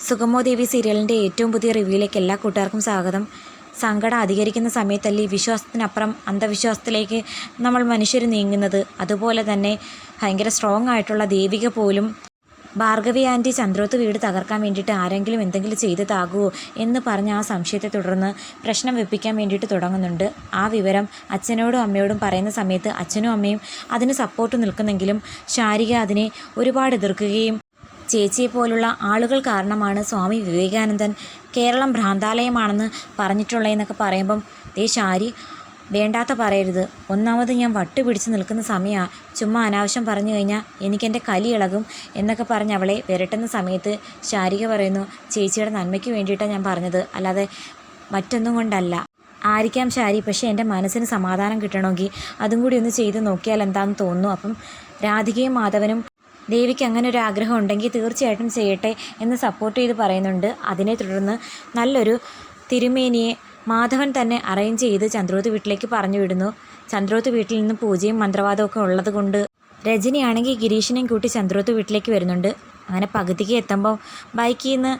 സുഗമോ ദേവി സീരിയലിൻ്റെ ഏറ്റവും പുതിയ റിവ്യൂയിലേക്ക് എല്ലാ കൂട്ടുകാർക്കും സ്വാഗതം. സങ്കടം അധികരിക്കുന്ന സമയത്തല്ലേ വിശ്വാസത്തിനപ്പുറം അന്ധവിശ്വാസത്തിലേക്ക് നമ്മൾ മനുഷ്യർ നീങ്ങുന്നത്. അതുപോലെ തന്നെ ഭയങ്കര സ്ട്രോങ് ആയിട്ടുള്ള ദേവിക പോലും ഭാർഗവി ആൻറ്റി ചന്ദ്രോത്ത് വീട് തകർക്കാൻ വേണ്ടിയിട്ട് ആരെങ്കിലും എന്തെങ്കിലും ചെയ്തതാകുമോ എന്ന് പറഞ്ഞ് ആ സംശയത്തെ തുടർന്ന് പ്രശ്നം വെപ്പിക്കാൻ വേണ്ടിയിട്ട് തുടങ്ങുന്നുണ്ട്. ആ വിവരം അച്ഛനോടും അമ്മയോടും പറയുന്ന സമയത്ത് അച്ഛനും അമ്മയും അതിന് സപ്പോർട്ട് നിൽക്കുന്നെങ്കിലും ശാരിക അതിനെ ഒരുപാട് എതിർക്കുകയും ചേച്ചിയെപ്പോലുള്ള ആളുകൾ കാരണമാണ് സ്വാമി വിവേകാനന്ദൻ കേരളം ഭ്രാന്താലയമാണെന്ന് പറഞ്ഞിട്ടുള്ളതെന്നൊക്കെ പറയുമ്പം ശാരി വേണ്ടാത്ത പറയരുത്, ഒന്നാമത് ഞാൻ വട്ടുപിടിച്ച് നിൽക്കുന്ന സമയമാണ്, ചുമ്മാ അനാവശ്യം പറഞ്ഞു കഴിഞ്ഞാൽ എനിക്കെൻ്റെ കലി ഇളകും എന്നൊക്കെ പറഞ്ഞ് അവളെ വിരട്ടുന്ന സമയത്ത് ശാരിക പറയുന്നു, ചേച്ചിയുടെ നന്മയ്ക്ക് വേണ്ടിയിട്ടാണ് ഞാൻ പറഞ്ഞത്, അല്ലാതെ മറ്റൊന്നും കൊണ്ടല്ല. ആയിരിക്കാം ശാരി, പക്ഷേ എൻ്റെ മനസ്സിന് സമാധാനം കിട്ടണമെങ്കിൽ അതും കൂടി ഒന്ന് ചെയ്ത് നോക്കിയാൽ എന്താണെന്ന് തോന്നുന്നു. അപ്പം രാധികയും മാധവനും ദേവിക്ക് അങ്ങനെ ഒരു ആഗ്രഹം ഉണ്ടെങ്കിൽ തീർച്ചയായിട്ടും ചെയ്യട്ടെ എന്ന് സപ്പോർട്ട് ചെയ്ത് പറയുന്നുണ്ട്. അതിനെ തുടർന്ന് നല്ലൊരു തിരുമേനിയെ മാധവൻ തന്നെ അറേഞ്ച് ചെയ്ത് ചന്ദ്രോത്ത് വീട്ടിലേക്ക് പറഞ്ഞു വിടുന്നു. ചന്ദ്രോത്ത് വീട്ടിൽ നിന്ന് പൂജയും മന്ത്രവാദവും ഒക്കെ ഉള്ളത് കൊണ്ട് രജനിയാണെങ്കിൽ ഗിരീഷിനെയും കൂട്ടി ചന്ദ്രോത്ത് വീട്ടിലേക്ക് വരുന്നുണ്ട്. അങ്ങനെ പകുതിക്ക് എത്തുമ്പോൾ ബൈക്കിൽ നിന്ന്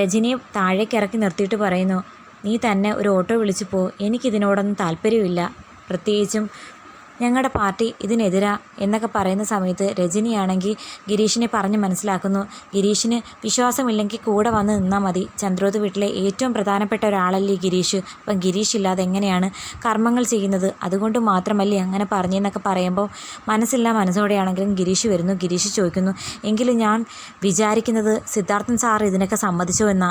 രജനിയെ താഴേക്ക് ഇറക്കി നിർത്തിയിട്ട് പറയുന്നു, നീ തന്നെ ഒരു ഓട്ടോ വിളിച്ചു പോ, എനിക്കിതിനോടൊന്നും താല്പര്യമില്ല, പ്രത്യേകിച്ചും ഞങ്ങളുടെ പാർട്ടി ഇതിനെതിരാ എന്നൊക്കെ പറയുന്ന സമയത്ത് രജനിയാണെങ്കിൽ ഗിരീഷിനെ പറഞ്ഞ് മനസ്സിലാക്കുന്നു, ഗിരീഷിന് വിശ്വാസമില്ലെങ്കിൽ കൂടെ വന്ന് നിന്നാൽ മതി, ചന്ദ്രോത്ത് വീട്ടിലെ ഏറ്റവും പ്രധാനപ്പെട്ട ഒരാളല്ലേ ഗിരീഷ്, അപ്പം ഗിരീഷ് ഇല്ലാതെ എങ്ങനെയാണ് കർമ്മങ്ങൾ ചെയ്യുന്നത്, അതുകൊണ്ട് മാത്രമല്ലേ അങ്ങനെ പറഞ്ഞെന്നൊക്കെ പറയുമ്പോൾ മനസ്സില്ലാ മനസ്സോടെയാണെങ്കിലും ഗിരീഷ് വരുന്നു. ഗിരീഷ് ചോദിക്കുന്നു, എങ്കിലും ഞാൻ വിചാരിക്കുന്നത് സിദ്ധാർത്ഥൻ സാർ ഇതിനൊക്കെ സമ്മതിച്ചോ എന്നാ,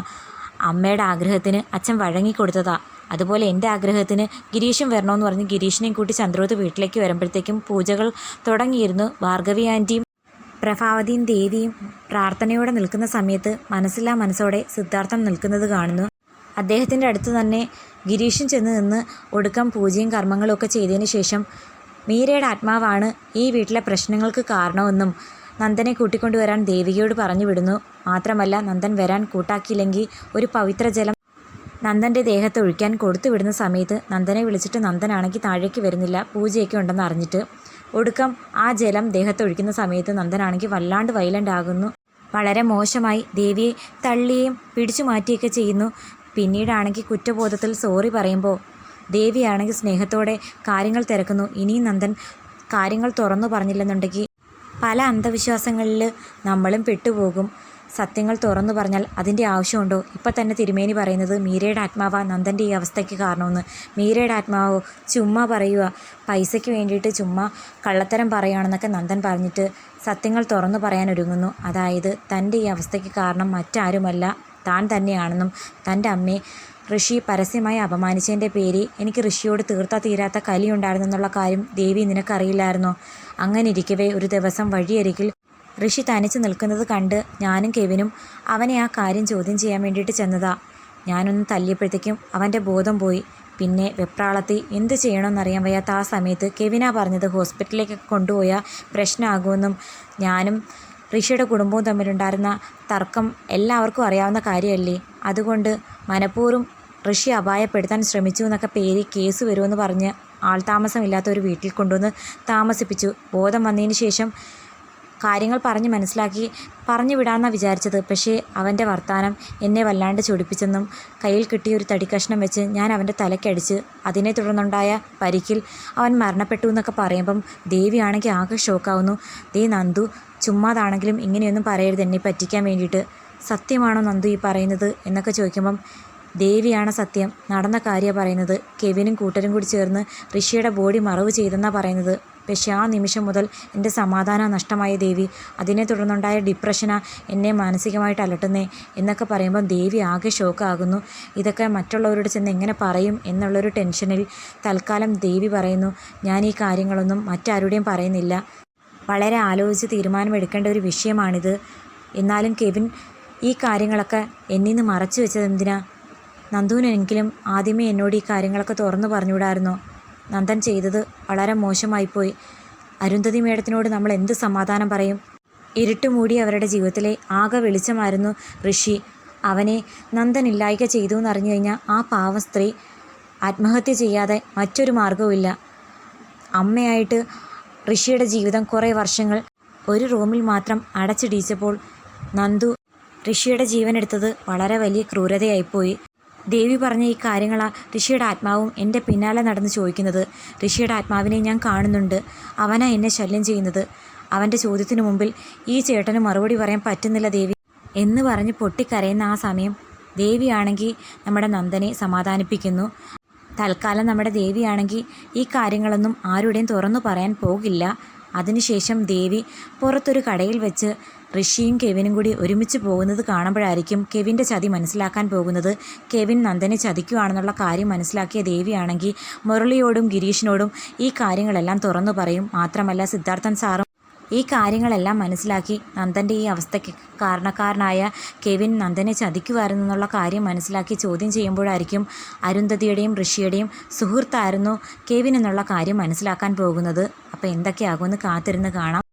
അമ്മയുടെ ആഗ്രഹത്തിന് അച്ഛൻ വഴങ്ങിക്കൊടുത്തതാ, അതുപോലെ എൻ്റെ ആഗ്രഹത്തിന് ഗിരീഷും വരണമെന്ന് പറഞ്ഞ് ഗിരീഷിനെയും കൂട്ടി ചന്ദ്രോത്ത് വീട്ടിലേക്ക് വരുമ്പോഴത്തേക്കും പൂജകൾ തുടങ്ങിയിരുന്നു. ഭാർഗവി ആൻറ്റിയും പ്രഭാവതിയും ദേവിയും പ്രാർത്ഥനയോടെ നിൽക്കുന്ന സമയത്ത് മനസ്സില്ലാ മനസ്സോടെ സിദ്ധാർത്ഥൻ നിൽക്കുന്നത് കാണുന്നു. അദ്ദേഹത്തിൻ്റെ അടുത്ത് തന്നെ ഗിരീഷും ചെന്ന് നിന്ന് ഒടുക്കം പൂജയും കർമ്മങ്ങളും ഒക്കെ ചെയ്തതിന് ശേഷം മീരയുടെ ആത്മാവാണ് ഈ വീട്ടിലെ പ്രശ്നങ്ങൾക്ക് കാരണമെന്നും നന്ദനെ കൂട്ടിക്കൊണ്ടുവരാൻ ദേവികയോട് പറഞ്ഞു വിടുന്നു. മാത്രമല്ല നന്ദൻ വരാൻ കൂട്ടാക്കിയില്ലെങ്കിൽ ഒരു പവിത്ര ജലം നന്ദൻ്റെ ദേഹത്ത് ഒഴിക്കാൻ കൊടുത്തു വിടുന്ന സമയത്ത് നന്ദനെ വിളിച്ചിട്ട് നന്ദനാണെങ്കിൽ താഴേക്ക് വരുന്നില്ല, പൂജയൊക്കെ ഉണ്ടെന്ന് അറിഞ്ഞിട്ട് ഒടുക്കം ആ ജലം ദേഹത്ത് ഒഴിക്കുന്ന സമയത്ത് നന്ദനാണെങ്കിൽ വല്ലാണ്ട് വയലൻ്റ് ആകുന്നു. വളരെ മോശമായി ദേവിയെ തള്ളിയും പിടിച്ചു മാറ്റിയൊക്കെ ചെയ്യുന്നു. പിന്നീടാണെങ്കിൽ കുറ്റബോധത്തിൽ സോറി പറയുമ്പോൾ ദേവിയാണെങ്കിൽ സ്നേഹത്തോടെ കാര്യങ്ങൾ തിരക്കുന്നു. ഇനിയും നന്ദൻ കാര്യങ്ങൾ തുറന്നു പറഞ്ഞില്ലെന്നുണ്ടെങ്കിൽ പല അന്ധവിശ്വാസങ്ങളിൽ നമ്മളും പെട്ടുപോകും. സത്യങ്ങൾ തുറന്നു പറഞ്ഞാൽ അതിൻ്റെ ആവശ്യമുണ്ടോ? ഇപ്പം തന്നെ തിരുമേനി പറയുന്നത് മീരയുടെ ആത്മാവാ നന്ദൻ്റെ ഈ അവസ്ഥയ്ക്ക് കാരണമെന്ന്. മീരയുടെ ആത്മാവോ ചുമ്മാ പറയുക, പൈസയ്ക്ക് വേണ്ടിയിട്ട് ചുമ്മാ കള്ളത്തരം പറയുകയാണെന്നൊക്കെ നന്ദൻ പറഞ്ഞിട്ട് സത്യങ്ങൾ തുറന്നു പറയാൻ ഒരുങ്ങുന്നു. അതായത് തൻ്റെ ഈ അവസ്ഥയ്ക്ക് കാരണം മറ്റാരുമല്ല താൻ തന്നെയാണെന്നും തൻ്റെ അമ്മയെ ഋഷി പരസ്യമായി അപമാനിച്ചതിൻ്റെ പേരിൽ എനിക്ക് ഋഷിയോട് തീരാത്ത കലിയുണ്ടായിരുന്നെന്നുള്ള കാര്യം ദേവി നിനക്കറിയില്ലായിരുന്നോ? അങ്ങനെ ഇരിക്കവേ ഒരു ദിവസം വഴിയരികിൽ ഋഷി തനിച്ച് നിൽക്കുന്നത് കണ്ട് ഞാനും കെവിനും അവനെ ആ കാര്യം ചോദ്യം ചെയ്യാൻ വേണ്ടിയിട്ട് ചെന്നതാ. ഞാനൊന്ന് തല്ലിയപ്പോഴത്തേക്കും അവൻ്റെ ബോധം പോയി. പിന്നെ വെപ്രാളത്തിൽ എന്ത് ചെയ്യണമെന്നറിയാൻ വയ്യാത്ത ആ സമയത്ത് കെവിനാ പറഞ്ഞത് ഹോസ്പിറ്റലിലേക്ക് കൊണ്ടുപോയാൽ പ്രശ്നമാകുമെന്നും ഞാനും ഋഷിയുടെ കുടുംബവും തമ്മിലുണ്ടായിരുന്ന തർക്കം എല്ലാവർക്കും അറിയാവുന്ന കാര്യമല്ലേ, അതുകൊണ്ട് മനഃപൂർവ്വം ഋഷി അപായപ്പെടുത്താൻ ശ്രമിച്ചു എന്നൊക്കെ പേര് കേസ് വരുമെന്ന് പറഞ്ഞ് ആൾതാമസമില്ലാത്ത ഒരു വീട്ടിൽ കൊണ്ടുവന്ന് താമസിപ്പിച്ചു. ബോധം വന്നതിന് ശേഷം കാര്യങ്ങൾ പറഞ്ഞ് മനസ്സിലാക്കി പറഞ്ഞു വിടാമെന്നാണ് വിചാരിച്ചത്. പക്ഷേ അവൻ്റെ വർത്താനം എന്നെ വല്ലാണ്ട് ചൊടിപ്പിച്ചെന്നും കയ്യിൽ കിട്ടിയ ഒരു തടിക്കഷ്ണം വെച്ച് ഞാൻ അവൻ്റെ തലക്കടിച്ച് അതിനെ തുടർന്നുണ്ടായ പരിക്കിൽ അവൻ മരണപ്പെട്ടു എന്നൊക്കെ പറയുമ്പം ദേവിയാണെങ്കിൽ ആകെ ഷോക്കാവുന്നു. നന്ദു ചുമ്മാതാണെങ്കിലും ഇങ്ങനെയൊന്നും പറയരുത് എന്നെ പറ്റിക്കാൻ വേണ്ടിയിട്ട്, സത്യമാണോ നന്ദു ഈ പറയുന്നത് എന്നൊക്കെ ചോദിക്കുമ്പം ദേവിയാണ് സത്യം, നടന്ന കാര്യമാണ് പറയുന്നത്, കെവിനും കൂട്ടരും കൂടി ചേർന്ന് ഋഷിയുടെ ബോഡി മറവ് ചെയ്തെന്നാണ് പറയുന്നത്. പക്ഷേ ആ നിമിഷം മുതൽ എൻ്റെ സമാധാനം നഷ്ടമായ ദേവി, അതിനെ തുടർന്നുണ്ടായ ഡിപ്രഷനാ എന്നെ മാനസികമായിട്ട് അലട്ടുന്നേ എന്നൊക്കെ പറയുമ്പം ദേവി ആകെ ഷോക്കാകുന്നു. ഇതൊക്കെ മറ്റുള്ളവരോട് ചെന്ന് എങ്ങനെ പറയും എന്നുള്ളൊരു ടെൻഷനിൽ തൽക്കാലം ദേവി പറയുന്നു, ഞാൻ ഈ കാര്യങ്ങളൊന്നും മറ്റാരുടെയും പറയുന്നില്ല, വളരെ ആലോചിച്ച് തീരുമാനമെടുക്കേണ്ട ഒരു വിഷയമാണിത്. എന്നാലും കെവിൻ ഈ കാര്യങ്ങളൊക്കെ എന്നിൽ നിന്ന് മറച്ചു വെച്ചത് എന്തിനാ? നന്ദുവിനെങ്കിലും ആദ്യമേ എന്നോട് ഈ കാര്യങ്ങളൊക്കെ തുറന്നു പറഞ്ഞുവിടായിരുന്നോ? നന്ദൻ ചെയ്തത് വളരെ മോശമായിപ്പോയി. അരുന്ധതി മേഡത്തിനോട് നമ്മൾ എന്ത് സമാധാനം പറയും? ഇരുട്ടുമൂടി അവരുടെ ജീവിതത്തിലെ ആകെ വെളിച്ചമായിരുന്നു ഋഷി. അവനെ നന്ദൻ ഇല്ലായ്ക ചെയ്തു എന്നറിഞ്ഞു കഴിഞ്ഞാൽ ആ പാവ സ്ത്രീ ആത്മഹത്യ ചെയ്യാതെ മറ്റൊരു മാർഗവുമില്ല. അമ്മയായിട്ട് ഋഷിയുടെ ജീവിതം കുറേ വർഷങ്ങൾ ഒരു റൂമിൽ മാത്രം അടച്ചിടിച്ചപ്പോൾ നന്ദു ഋഷിയുടെ ജീവൻ എടുത്തത് വളരെ വലിയ ക്രൂരതയായിപ്പോയി. ദേവി പറഞ്ഞ ഈ കാര്യങ്ങളാണ് ഋഷിയുടെ ആത്മാവും എൻ്റെ പിന്നാലെ നടന്ന് ചോദിക്കുന്നത്. ഋഷിയുടെ ആത്മാവിനെ ഞാൻ കാണുന്നുണ്ട്. അവനാ എന്നെ ശല്യം ചെയ്യുന്നത്. അവൻ്റെ ചോദ്യത്തിനു മുമ്പിൽ ഈ ചേട്ടന് മറുപടി പറയാൻ പറ്റുന്നില്ല ദേവി എന്ന് പറഞ്ഞ് പൊട്ടിക്കരയുന്ന ആ സമയം ദേവിയാണെങ്കിൽ നമ്മുടെ നന്ദനെ സമാധാനിപ്പിക്കുന്നു. തൽക്കാലം നമ്മുടെ ദേവിയാണെങ്കിൽ ഈ കാര്യങ്ങളൊന്നും ആരുടെയും തുറന്നു പറയാൻ പോകില്ല. അതിനുശേഷം ദേവി പുറത്തൊരു കടയിൽ വെച്ച് ഋഷിയും കെവിനും കൂടി ഒരുമിച്ച് പോകുന്നത് കാണുമ്പോഴായിരിക്കും കെവിൻ്റെ ചതി മനസ്സിലാക്കാൻ പോകുന്നത്. കെവിൻ നന്ദനെ ചതിക്കുകയാണെന്നുള്ള കാര്യം മനസ്സിലാക്കിയ ദേവിയാണെങ്കിൽ മുരളിയോടും ഗിരീഷിനോടും ഈ കാര്യങ്ങളെല്ലാം തുറന്നു പറയും. മാത്രമല്ല സിദ്ധാർത്ഥൻ സാറും ഈ കാര്യങ്ങളെല്ലാം മനസ്സിലാക്കി നന്ദൻ്റെ ഈ അവസ്ഥയ്ക്ക് കാരണക്കാരനായ കെവിൻ നന്ദനെ ചതിക്കുമായിരുന്നെന്നുള്ള കാര്യം മനസ്സിലാക്കി ചോദ്യം ചെയ്യുമ്പോഴായിരിക്കും അരുന്ധതിയുടെയും ഋഷിയുടെയും സുഹൃത്തായിരുന്നു കെവിൻ എന്നുള്ള കാര്യം മനസ്സിലാക്കാൻ പോകുന്നത്. അപ്പോൾ എന്തൊക്കെയാകുമെന്ന് കാത്തിരുന്ന് കാണാം.